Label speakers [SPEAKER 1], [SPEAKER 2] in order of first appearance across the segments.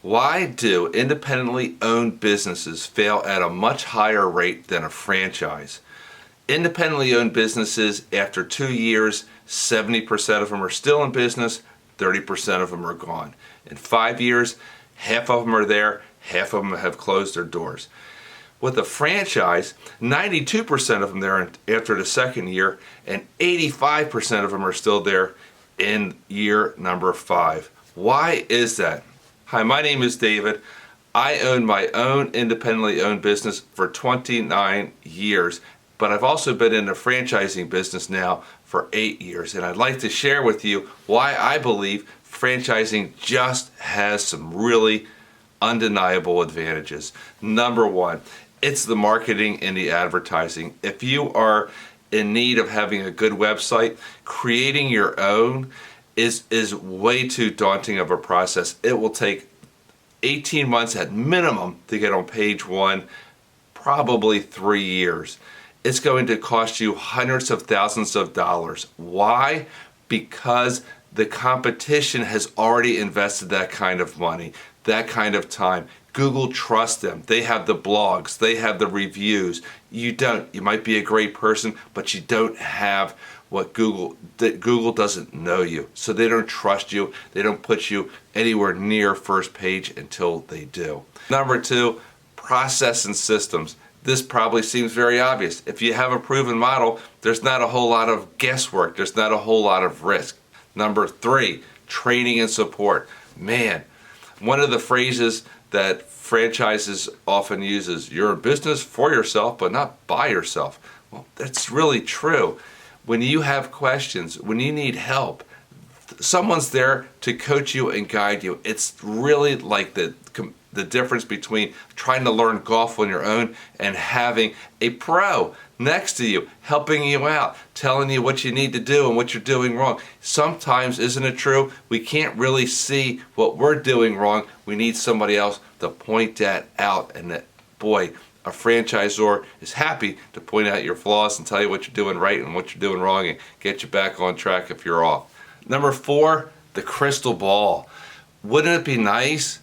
[SPEAKER 1] Why do independently owned businesses fail at a much higher rate than a franchise? Independently owned businesses, after 2 years, 70% of them are still in business, 30% of them are gone. In 5 years, half of them are there, half of them have closed their doors. With a franchise, 92% of them there after the second year, and 85% of them are still there in year number 5. Why is that? Hi, my name is David. I own my own independently owned business for 29 years, but I've also been in the franchising business now for 8 years, and I'd like to share with you why I believe franchising just has some really undeniable advantages. Number one, it's the marketing and the advertising. If you are in need of having a good website, creating your own is way too daunting of a process. It will take 18 months at minimum to get on page 1, probably 3 years. It's going to cost you hundreds of thousands of dollars. Why? Because the competition has already invested that kind of money, that kind of time. Google trusts them. They have the blogs, they have the reviews. You don't. You might be a great person, but you don't have what Google doesn't know you. So they don't trust you. They don't put you anywhere near first page until they do. Number 2, process and systems. This probably seems very obvious. If you have a proven model, there's not a whole lot of guesswork. There's not a whole lot of risk. Number 3, training and support. Man, one of the phrases that franchises often use is, you're in business for yourself, but not by yourself. Well, that's really true. When you have questions, when you need help, someone's there to coach you and guide you. It's really like the difference between trying to learn golf on your own and having a pro next to you, helping you out, telling you what you need to do and what you're doing wrong. Sometimes, isn't it true, we can't really see what we're doing wrong. We need somebody else to point that out, and that, boy, a franchisor is happy to point out your flaws and tell you what you're doing right and what you're doing wrong and get you back on track if you're off. Number 4, the crystal ball. Wouldn't it be nice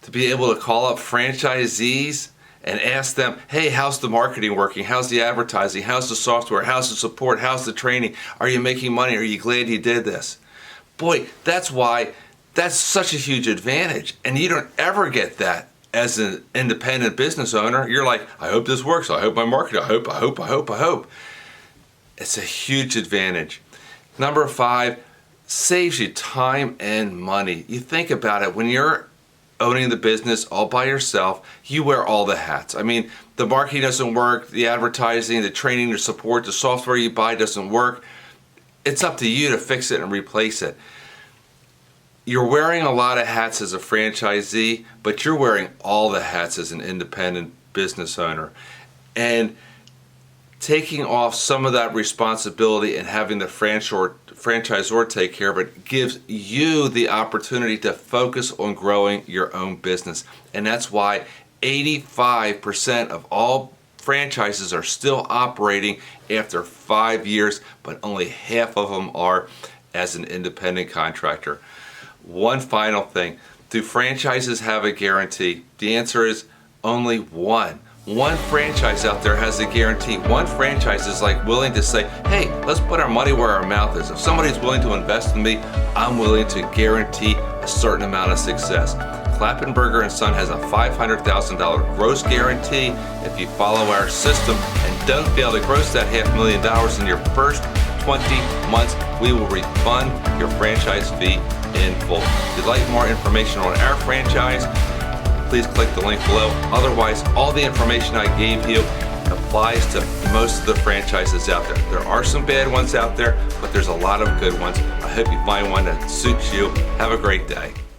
[SPEAKER 1] to be able to call up franchisees and ask them, hey, how's the marketing working? How's the advertising? How's the software? How's the support? How's the training? Are you making money? Are you glad you did this? Boy, that's such a huge advantage. And you don't ever get that as an independent business owner. You're like, I hope this works. I hope my marketing, I hope. It's a huge advantage. Number 5, saves you time and money. You think about it, when you're owning the business all by yourself, you wear all the hats. I mean, the marketing doesn't work, the advertising, the training, the support, the software you buy doesn't work. It's up to you to fix it and replace it. You're wearing a lot of hats as a franchisee, but you're wearing all the hats as an independent business owner. And taking off some of that responsibility and having the franchisor take care of it gives you the opportunity to focus on growing your own business. And that's why 85% of all franchises are still operating after 5 years, but only half of them are as an independent contractor. One final thing, do franchises have a guarantee? The answer is only one. One franchise out there has a guarantee. One franchise is like willing to say, hey, let's put our money where our mouth is. If somebody's willing to invest in me, I'm willing to guarantee a certain amount of success. Klappenberger & Son has a $500,000 gross guarantee. If you follow our system and don't fail to gross that $500,000 in your first 20 months, we will refund your franchise fee in full. If you'd like more information on our franchise, please click the link below. Otherwise, all the information I gave you applies to most of the franchises out there. There are some bad ones out there, but there's a lot of good ones. I hope you find one that suits you. Have a great day.